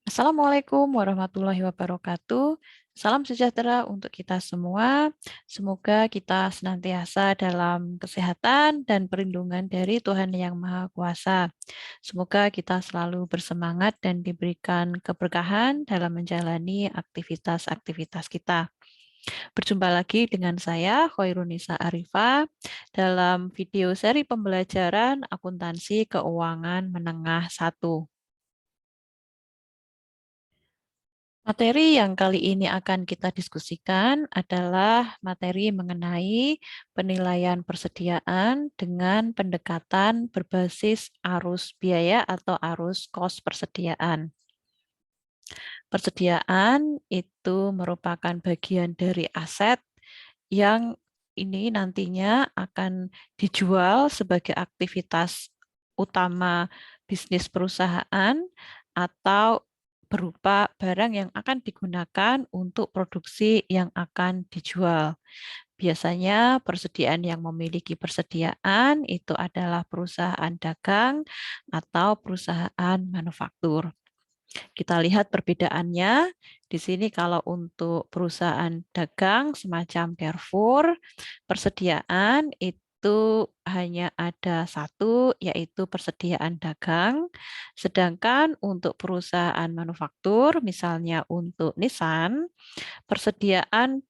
Assalamualaikum warahmatullahi wabarakatuh. Salam sejahtera untuk kita semua. Semoga kita senantiasa dalam kesehatan dan perlindungan dari Tuhan Yang Maha Kuasa. Semoga kita selalu bersemangat dan diberikan keberkahan dalam menjalani aktivitas-aktivitas kita. Berjumpa lagi dengan saya, Khairunisa Arifah, dalam video seri pembelajaran akuntansi keuangan menengah 1. Materi yang kali ini akan kita diskusikan adalah materi mengenai penilaian persediaan dengan pendekatan berbasis arus biaya atau arus kos persediaan. Persediaan itu merupakan bagian dari aset yang ini nantinya akan dijual sebagai aktivitas utama bisnis perusahaan atau berupa barang yang akan digunakan untuk produksi yang akan dijual. Biasanya persediaan yang memiliki persediaan itu adalah perusahaan dagang atau perusahaan manufaktur. Kita lihat perbedaannya. Di sini kalau untuk perusahaan dagang semacam Carrefour, persediaan itu hanya ada satu, yaitu persediaan dagang. Sedangkan untuk perusahaan manufaktur, misalnya untuk Nissan, persediaan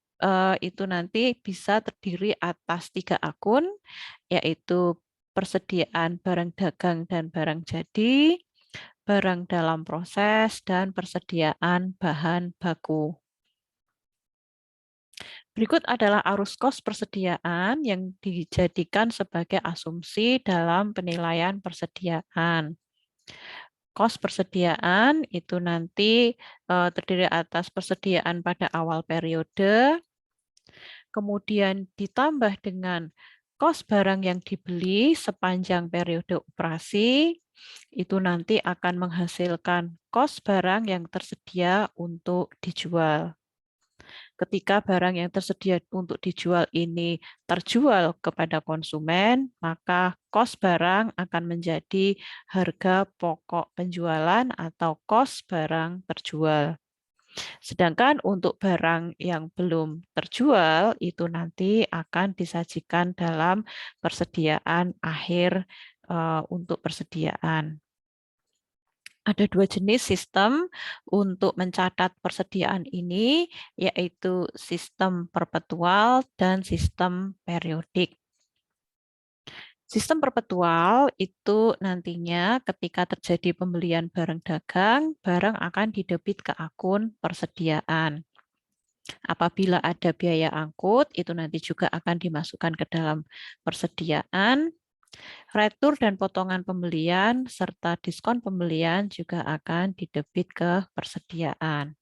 itu nanti bisa terdiri atas 3 akun, yaitu persediaan barang dagang dan barang jadi, barang dalam proses, dan persediaan bahan baku. Berikut adalah arus kos persediaan yang dijadikan sebagai asumsi dalam penilaian persediaan. Kos persediaan itu nanti terdiri atas persediaan pada awal periode, kemudian ditambah dengan kos barang yang dibeli sepanjang periode operasi, itu nanti akan menghasilkan kos barang yang tersedia untuk dijual. Ketika barang yang tersedia untuk dijual ini terjual kepada konsumen, maka kos barang akan menjadi harga pokok penjualan atau kos barang terjual. Sedangkan untuk barang yang belum terjual, itu nanti akan disajikan dalam persediaan akhir untuk persediaan. Ada 2 jenis sistem untuk mencatat persediaan ini, yaitu sistem perpetual dan sistem periodik. Sistem perpetual itu nantinya ketika terjadi pembelian barang dagang, barang akan didebit ke akun persediaan. Apabila ada biaya angkut, itu nanti juga akan dimasukkan ke dalam persediaan. Retur dan potongan pembelian serta diskon pembelian juga akan didebit ke persediaan.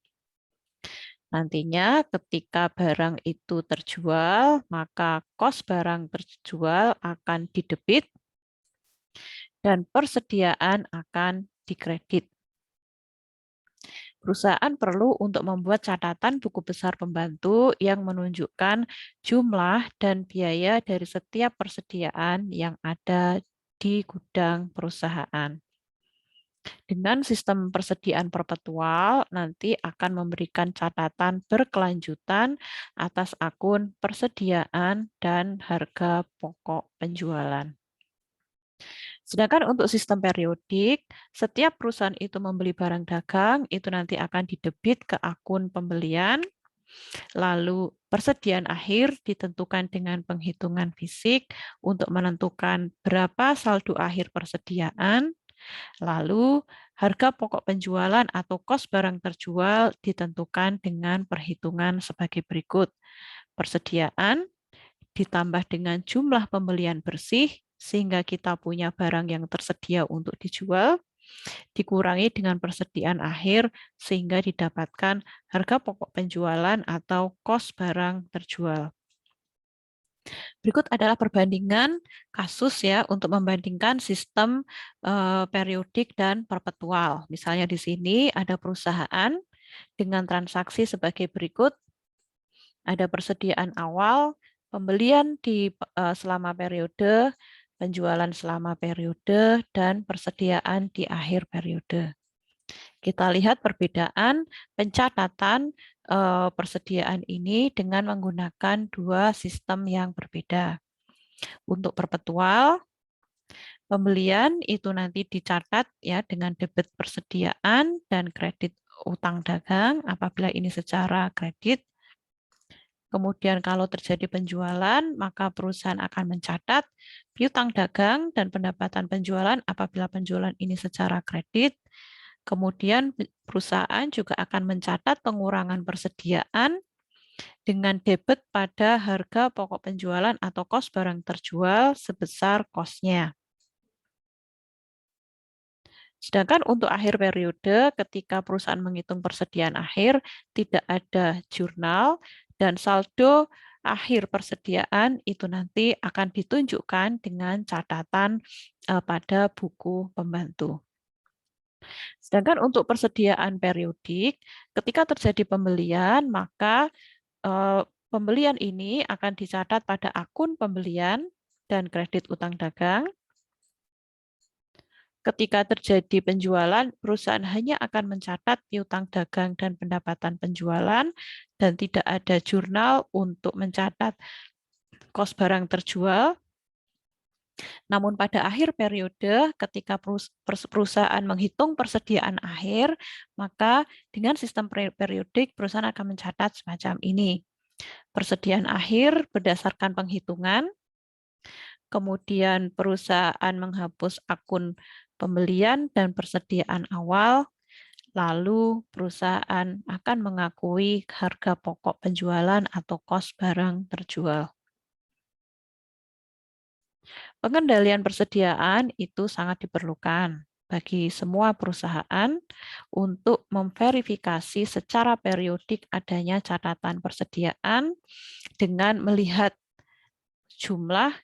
Nantinya ketika barang itu terjual, maka kos barang terjual akan didebit dan persediaan akan dikredit. Perusahaan perlu untuk membuat catatan buku besar pembantu yang menunjukkan jumlah dan biaya dari setiap persediaan yang ada di gudang perusahaan. Dengan sistem persediaan perpetual, nanti akan memberikan catatan berkelanjutan atas akun persediaan dan harga pokok penjualan. Sedangkan untuk sistem periodik, setiap perusahaan itu membeli barang dagang, itu nanti akan didebit ke akun pembelian, lalu persediaan akhir ditentukan dengan penghitungan fisik untuk menentukan berapa saldo akhir persediaan, lalu harga pokok penjualan atau kos barang terjual ditentukan dengan perhitungan sebagai berikut. Persediaan ditambah dengan jumlah pembelian bersih, sehingga kita punya barang yang tersedia untuk dijual, dikurangi dengan persediaan akhir, sehingga didapatkan harga pokok penjualan atau kos barang terjual. Berikut adalah perbandingan kasus ya untuk membandingkan sistem periodik dan perpetual. Misalnya di sini ada perusahaan dengan transaksi sebagai berikut. Ada persediaan awal, pembelian di selama periode, penjualan selama periode, dan persediaan di akhir periode. Kita lihat perbedaan pencatatan persediaan ini dengan menggunakan dua sistem yang berbeda. Untuk perpetual, pembelian itu nanti dicatat ya dengan debit persediaan dan kredit utang dagang apabila ini secara kredit. Kemudian kalau terjadi penjualan, maka perusahaan akan mencatat piutang dagang dan pendapatan penjualan apabila penjualan ini secara kredit. Kemudian perusahaan juga akan mencatat pengurangan persediaan dengan debit pada harga pokok penjualan atau kos barang terjual sebesar kosnya. Sedangkan untuk akhir periode, ketika perusahaan menghitung persediaan akhir, tidak ada jurnal dan saldo akhir persediaan itu nanti akan ditunjukkan dengan catatan pada buku pembantu. Sedangkan untuk persediaan periodik, ketika terjadi pembelian, maka pembelian ini akan dicatat pada akun pembelian dan kredit utang dagang. Ketika terjadi penjualan, perusahaan hanya akan mencatat piutang dagang dan pendapatan penjualan dan tidak ada jurnal untuk mencatat kos barang terjual. Namun pada akhir periode, ketika perusahaan menghitung persediaan akhir, maka dengan sistem periodik perusahaan akan mencatat semacam ini. Persediaan akhir berdasarkan penghitungan, kemudian perusahaan menghapus akun pembelian dan persediaan awal, lalu perusahaan akan mengakui harga pokok penjualan atau kos barang terjual. Pengendalian persediaan itu sangat diperlukan bagi semua perusahaan untuk memverifikasi secara periodik adanya catatan persediaan dengan melihat jumlah,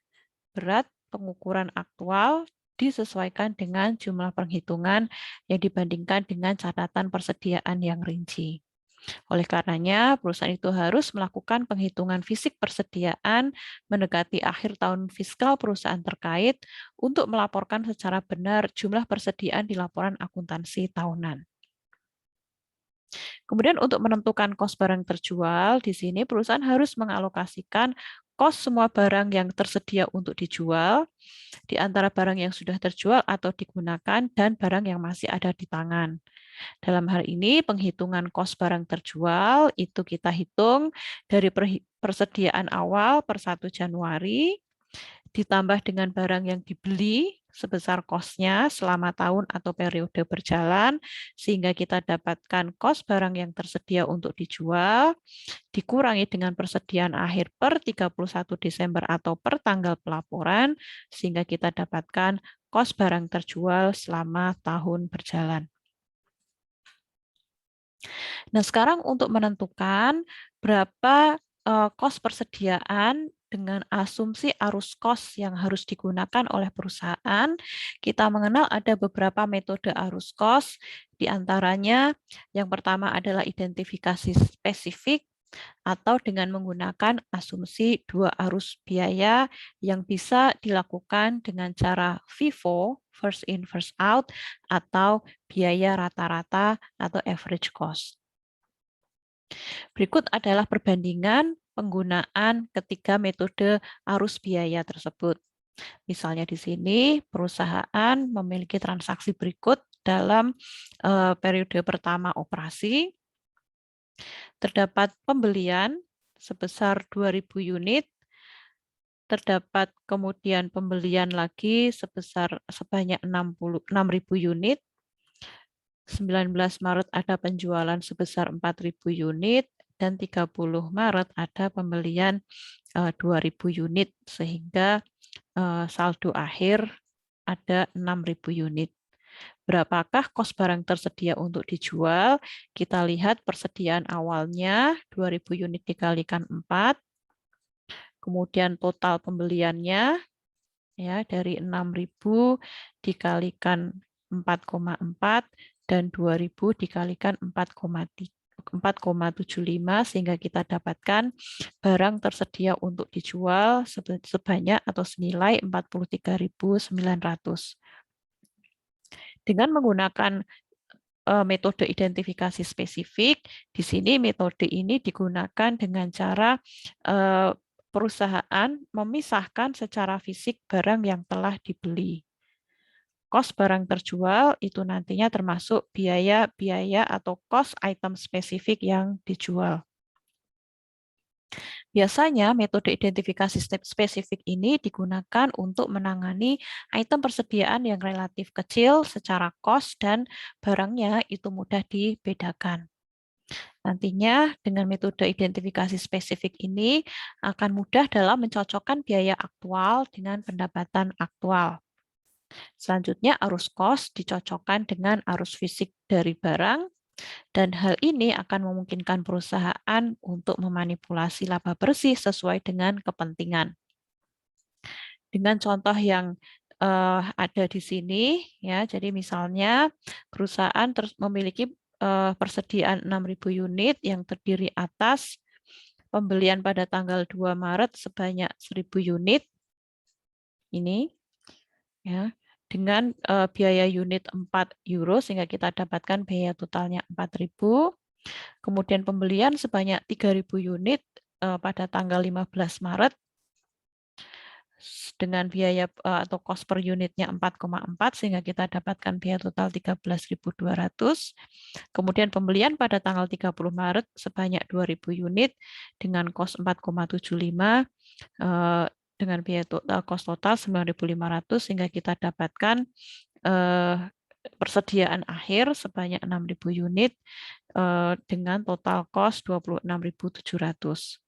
berat, pengukuran aktual disesuaikan dengan jumlah perhitungan yang dibandingkan dengan catatan persediaan yang rinci. Oleh karenanya, perusahaan itu harus melakukan penghitungan fisik persediaan mendekati akhir tahun fiskal perusahaan terkait untuk melaporkan secara benar jumlah persediaan di laporan akuntansi tahunan. Kemudian untuk menentukan kos barang terjual, di sini perusahaan harus mengalokasikan kos semua barang yang tersedia untuk dijual di antara barang yang sudah terjual atau digunakan dan barang yang masih ada di tangan. Dalam hal ini, penghitungan kos barang terjual itu kita hitung dari persediaan awal per 1 Januari, ditambah dengan barang yang dibeli sebesar kosnya selama tahun atau periode berjalan, sehingga kita dapatkan kos barang yang tersedia untuk dijual, dikurangi dengan persediaan akhir per 31 Desember atau per tanggal pelaporan, sehingga kita dapatkan kos barang terjual selama tahun berjalan. Nah, sekarang untuk menentukan berapa kos persediaan dengan asumsi arus kos yang harus digunakan oleh perusahaan, kita mengenal ada beberapa metode arus kos, di antaranya yang pertama adalah identifikasi spesifik atau dengan menggunakan asumsi dua arus biaya yang bisa dilakukan dengan cara FIFO, first in first out, atau biaya rata-rata atau average cost. Berikut adalah perbandingan penggunaan ketiga metode arus biaya tersebut. Misalnya di sini perusahaan memiliki transaksi berikut dalam periode pertama operasi. Terdapat pembelian sebesar 2.000 unit, terdapat kemudian pembelian lagi sebanyak 6.000 unit, 19 Maret ada penjualan sebesar 4.000 unit, dan 30 Maret ada pembelian 2.000 unit, sehingga saldo akhir ada 6.000 unit. Berapakah kos barang tersedia untuk dijual? Kita lihat persediaan awalnya 2.000 unit dikalikan 4, kemudian total pembeliannya ya dari 6.000 dikalikan 4,4 dan 2.000 dikalikan 4,75 sehingga kita dapatkan barang tersedia untuk dijual sebanyak atau senilai 43.900. Dengan menggunakan metode identifikasi spesifik. Di sini metode ini digunakan dengan cara perusahaan memisahkan secara fisik barang yang telah dibeli. Kos barang terjual itu nantinya termasuk biaya-biaya atau kos item spesifik yang dijual. Biasanya metode identifikasi spesifik ini digunakan untuk menangani item persediaan yang relatif kecil secara kos dan barangnya itu mudah dibedakan. Nantinya dengan metode identifikasi spesifik ini akan mudah dalam mencocokkan biaya aktual dengan pendapatan aktual. Selanjutnya arus kos dicocokkan dengan arus fisik dari barang, dan hal ini akan memungkinkan perusahaan untuk memanipulasi laba bersih sesuai dengan kepentingan. Dengan contoh yang ada di sini, ya, jadi misalnya perusahaan terus memiliki persediaan 6.000 unit yang terdiri atas pembelian pada tanggal 2 Maret sebanyak 1.000 unit, ini, ya, dengan biaya unit 4 euro sehingga kita dapatkan biaya totalnya 4.000. Kemudian pembelian sebanyak 3.000 unit pada tanggal 15 Maret dengan biaya atau kos per unitnya 4,4 sehingga kita dapatkan biaya total 13.200. Kemudian pembelian pada tanggal 30 Maret sebanyak 2.000 unit dengan kos 4,75 dengan biaya total kos total 9.500 sehingga kita dapatkan persediaan akhir sebanyak 6.000 unit dengan total kos 26.700.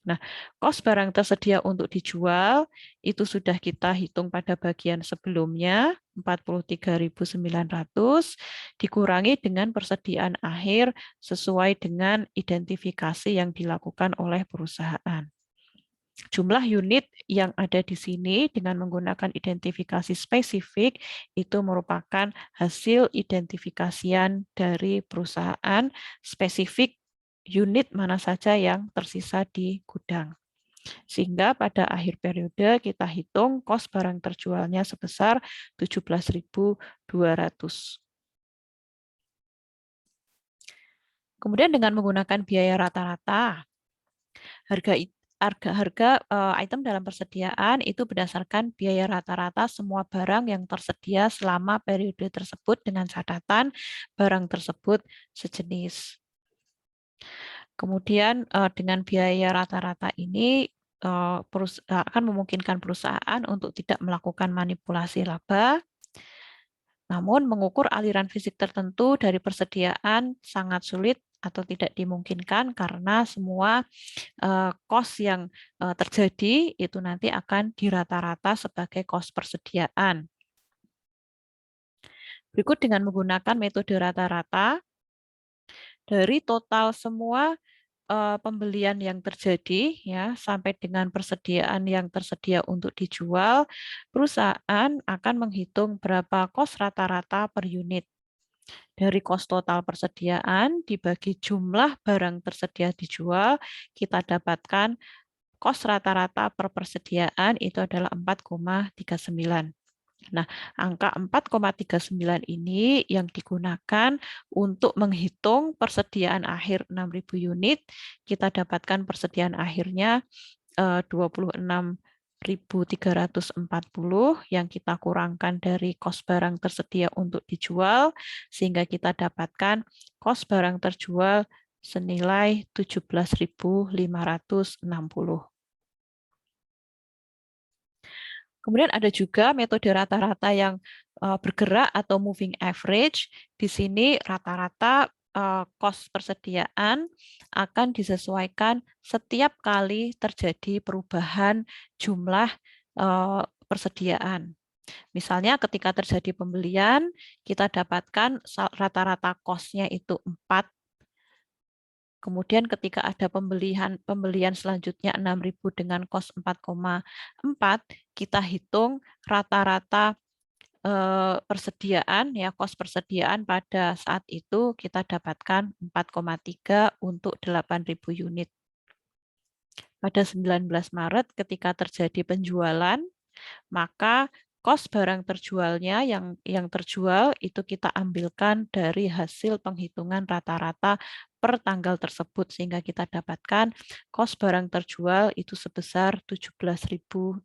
Nah, kos barang tersedia untuk dijual itu sudah kita hitung pada bagian sebelumnya, 43.900 dikurangi dengan persediaan akhir sesuai dengan identifikasi yang dilakukan oleh perusahaan. Jumlah unit yang ada di sini dengan menggunakan identifikasi spesifik itu merupakan hasil identifikasian dari perusahaan spesifik unit mana saja yang tersisa di gudang. Sehingga pada akhir periode kita hitung kos barang terjualnya sebesar 17.200. Kemudian dengan menggunakan biaya rata-rata, harga item dalam persediaan itu berdasarkan biaya rata-rata semua barang yang tersedia selama periode tersebut dengan catatan barang tersebut sejenis. Kemudian dengan biaya rata-rata ini akan memungkinkan perusahaan untuk tidak melakukan manipulasi laba, namun mengukur aliran fisik tertentu dari persediaan sangat sulit atau tidak dimungkinkan karena semua kos yang terjadi itu nanti akan dirata-rata sebagai kos persediaan. Berikut dengan menggunakan metode rata-rata, dari total semua pembelian yang terjadi ya sampai dengan persediaan yang tersedia untuk dijual, perusahaan akan menghitung berapa kos rata-rata per unit. Dari kos total persediaan dibagi jumlah barang tersedia dijual, kita dapatkan kos rata-rata per persediaan itu adalah 4,39. Nah, angka 4,39 ini yang digunakan untuk menghitung persediaan akhir 6.000 unit. Kita dapatkan persediaan akhirnya 26.340 yang kita kurangkan dari kos barang tersedia untuk dijual, sehingga kita dapatkan kos barang terjual senilai 17.560. Kemudian ada juga metode rata-rata yang bergerak atau moving average. Di sini rata-rata kos persediaan akan disesuaikan setiap kali terjadi perubahan jumlah persediaan. Misalnya ketika terjadi pembelian, kita dapatkan rata-rata kosnya itu 4. Kemudian ketika ada pembelian selanjutnya 6.000 dengan kos 4,4, kita hitung rata-rata persediaan ya kos persediaan pada saat itu kita dapatkan 4,3 untuk 8.000 unit. Pada 19 Maret ketika terjadi penjualan, maka Kos barang terjualnya yang terjual itu kita ambilkan dari hasil penghitungan rata-rata per tanggal tersebut sehingga kita dapatkan kos barang terjual itu sebesar 17.200.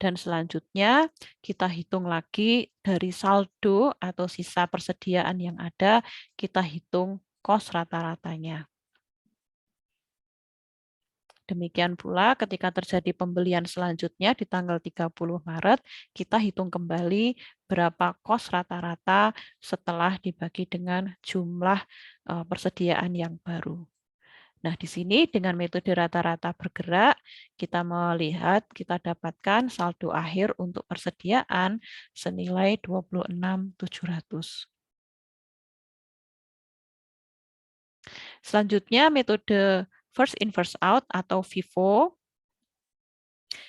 Dan selanjutnya kita hitung lagi dari saldo atau sisa persediaan yang ada, kita hitung kos rata-ratanya. Demikian pula ketika terjadi pembelian selanjutnya di tanggal 30 Maret, kita hitung kembali berapa kos rata-rata setelah dibagi dengan jumlah persediaan yang baru. Nah, di sini dengan metode rata-rata bergerak, kita melihat kita dapatkan saldo akhir untuk persediaan senilai 26.700. Selanjutnya metode first in first out atau FIFO.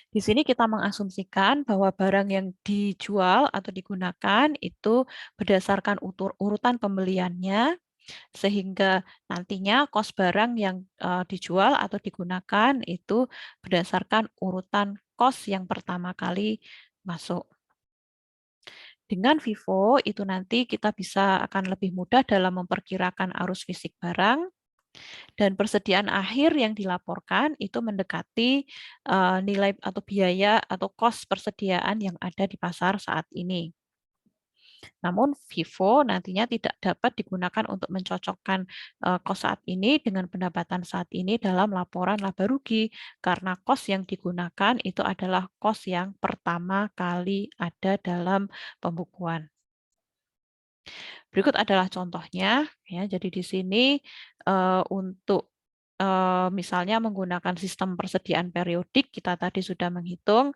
Di sini kita mengasumsikan bahwa barang yang dijual atau digunakan itu berdasarkan urutan pembeliannya, sehingga nantinya kos barang yang dijual atau digunakan itu berdasarkan urutan kos yang pertama kali masuk. Dengan FIFO itu nanti kita bisa akan lebih mudah dalam memperkirakan arus fisik barang, dan persediaan akhir yang dilaporkan itu mendekati nilai atau biaya atau kos persediaan yang ada di pasar saat ini. Namun FIFO nantinya tidak dapat digunakan untuk mencocokkan kos saat ini dengan pendapatan saat ini dalam laporan laba rugi karena kos yang digunakan itu adalah kos yang pertama kali ada dalam pembukuan. Berikut adalah contohnya ya. Jadi di sini untuk misalnya menggunakan sistem persediaan periodik, kita tadi sudah menghitung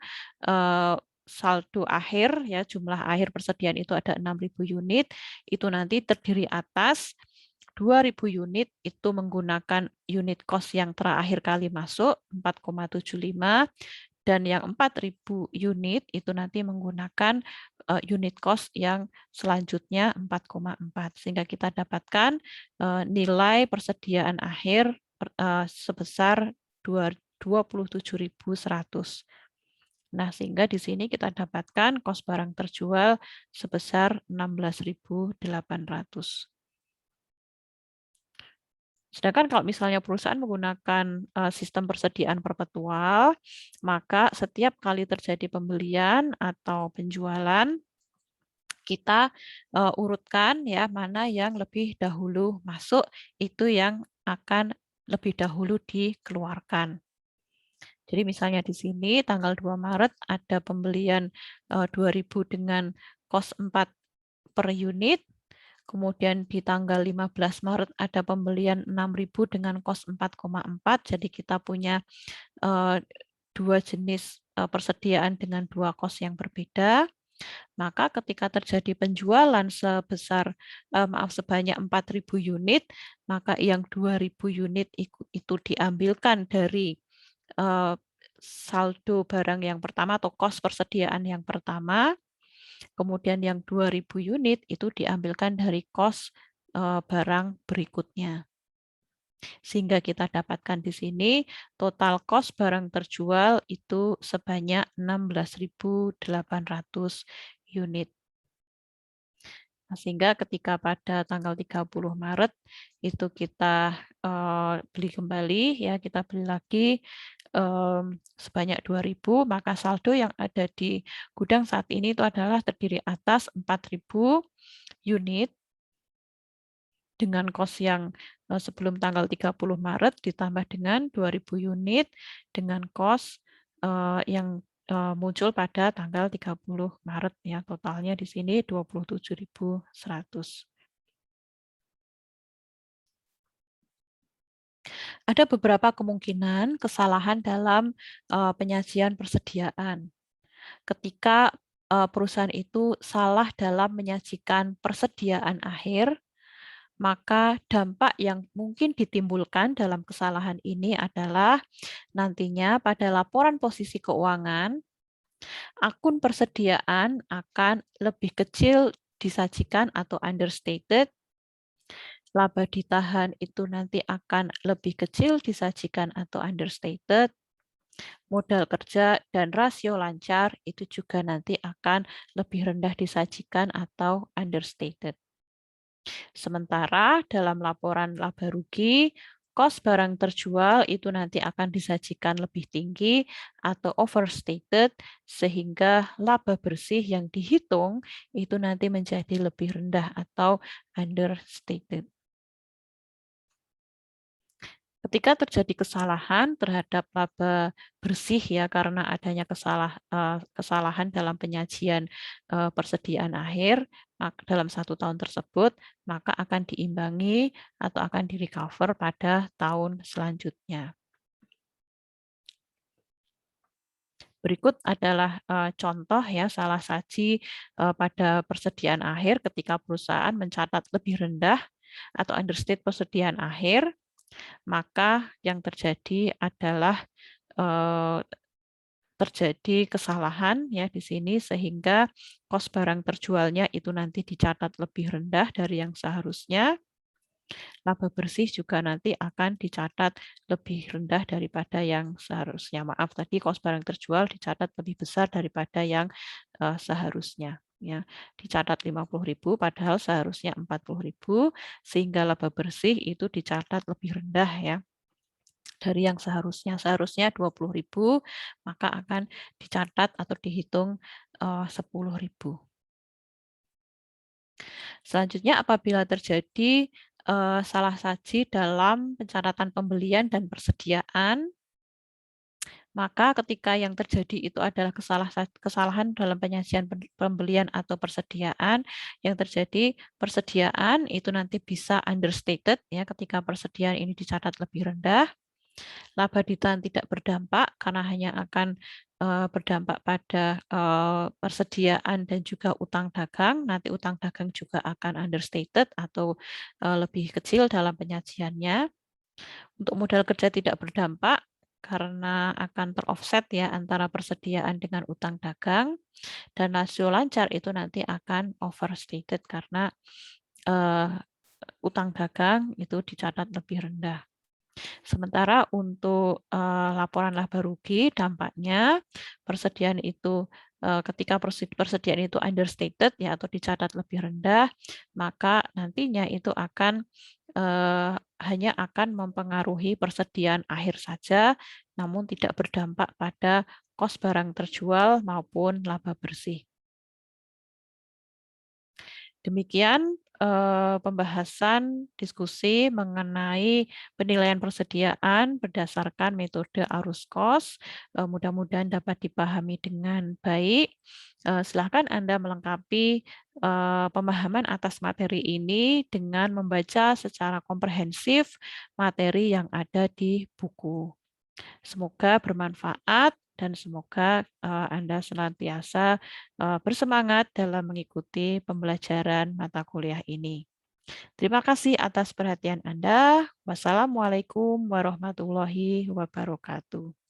saldo akhir ya, jumlah akhir persediaan itu ada 6.000 unit, itu nanti terdiri atas 2.000 unit itu menggunakan unit cost yang terakhir kali masuk 4,75, dan yang 4.000 unit itu nanti menggunakan unit cost yang selanjutnya 4,4, sehingga kita dapatkan nilai persediaan akhir sebesar 27.100. Nah, sehingga di sini kita dapatkan kos barang terjual sebesar 16.800. Sedangkan kalau misalnya perusahaan menggunakan sistem persediaan perpetual, maka setiap kali terjadi pembelian atau penjualan, kita urutkan ya mana yang lebih dahulu masuk, itu yang akan lebih dahulu dikeluarkan. Jadi misalnya di sini tanggal 2 Maret ada pembelian 2.000 dengan kos 4 per unit. Kemudian di tanggal 15 Maret ada pembelian 6.000 dengan kos 4,4. Jadi kita punya dua jenis persediaan dengan dua kos yang berbeda. Maka ketika terjadi penjualan sebanyak 4.000 unit, maka yang 2.000 unit itu diambilkan dari saldo barang yang pertama atau kos persediaan yang pertama. Kemudian yang 2.000 unit itu diambilkan dari kos barang berikutnya. Sehingga kita dapatkan di sini total kos barang terjual itu sebanyak 16.800 unit. Nah, sehingga ketika pada tanggal 30 Maret itu kita beli kembali, ya kita beli lagi sebanyak 2.000, maka saldo yang ada di gudang saat ini itu adalah terdiri atas 4.000 unit dengan kos yang sebelum tanggal 30 Maret ditambah dengan 2.000 unit dengan kos yang muncul pada tanggal 30 Maret ya, totalnya di sini 27.100. Ada beberapa kemungkinan kesalahan dalam penyajian persediaan. Ketika perusahaan itu salah dalam menyajikan persediaan akhir, maka dampak yang mungkin ditimbulkan dalam kesalahan ini adalah nantinya pada laporan posisi keuangan, akun persediaan akan lebih kecil disajikan atau understated, laba ditahan itu nanti akan lebih kecil disajikan atau understated, Modal kerja dan rasio lancar itu juga nanti akan lebih rendah disajikan atau understated. Sementara dalam laporan laba rugi, kos barang terjual itu nanti akan disajikan lebih tinggi atau overstated sehingga laba bersih yang dihitung itu nanti menjadi lebih rendah atau understated. Ketika terjadi kesalahan terhadap laba bersih ya karena adanya kesalahan dalam penyajian persediaan akhir dalam 1 tahun tersebut, maka akan diimbangi atau akan direcover pada tahun selanjutnya. Berikut adalah contoh ya salah saji pada persediaan akhir ketika perusahaan mencatat lebih rendah atau understate persediaan akhir, maka yang terjadi adalah eh, terjadi kesalahan ya di sini sehingga kos barang terjualnya itu nanti dicatat lebih rendah dari yang seharusnya. Laba bersih juga nanti akan dicatat lebih rendah daripada yang seharusnya. Maaf, tadi kos barang terjual dicatat lebih besar daripada yang seharusnya. Ya, dicatat 50.000 padahal seharusnya 40.000 sehingga laba bersih itu dicatat lebih rendah ya dari yang seharusnya 20.000 maka akan dicatat atau dihitung 10.000. Selanjutnya apabila terjadi salah saji dalam pencatatan pembelian dan persediaan, maka ketika yang terjadi itu adalah kesalahan dalam penyajian pembelian atau persediaan, yang terjadi persediaan itu nanti bisa understated ya ketika persediaan ini dicatat lebih rendah. Laba ditahan tidak berdampak karena hanya akan berdampak pada persediaan dan juga utang dagang. Nanti utang dagang juga akan understated atau lebih kecil dalam penyajiannya. Untuk modal kerja tidak berdampak karena akan teroffset ya antara persediaan dengan utang dagang, dan rasio lancar itu nanti akan overstated karena utang dagang itu dicatat lebih rendah. Sementara untuk laporan laba rugi dampaknya persediaan itu ketika persediaan itu understated ya atau dicatat lebih rendah, maka nantinya itu akan hanya akan mempengaruhi persediaan akhir saja, namun tidak berdampak pada kos barang terjual maupun laba bersih. Demikian pembahasan diskusi mengenai penilaian persediaan berdasarkan metode arus kos. Mudah-mudahan dapat dipahami dengan baik. Silakan Anda melengkapi pemahaman atas materi ini dengan membaca secara komprehensif materi yang ada di buku. Semoga bermanfaat dan semoga Anda senantiasa bersemangat dalam mengikuti pembelajaran mata kuliah ini. Terima kasih atas perhatian Anda. Wassalamualaikum warahmatullahi wabarakatuh.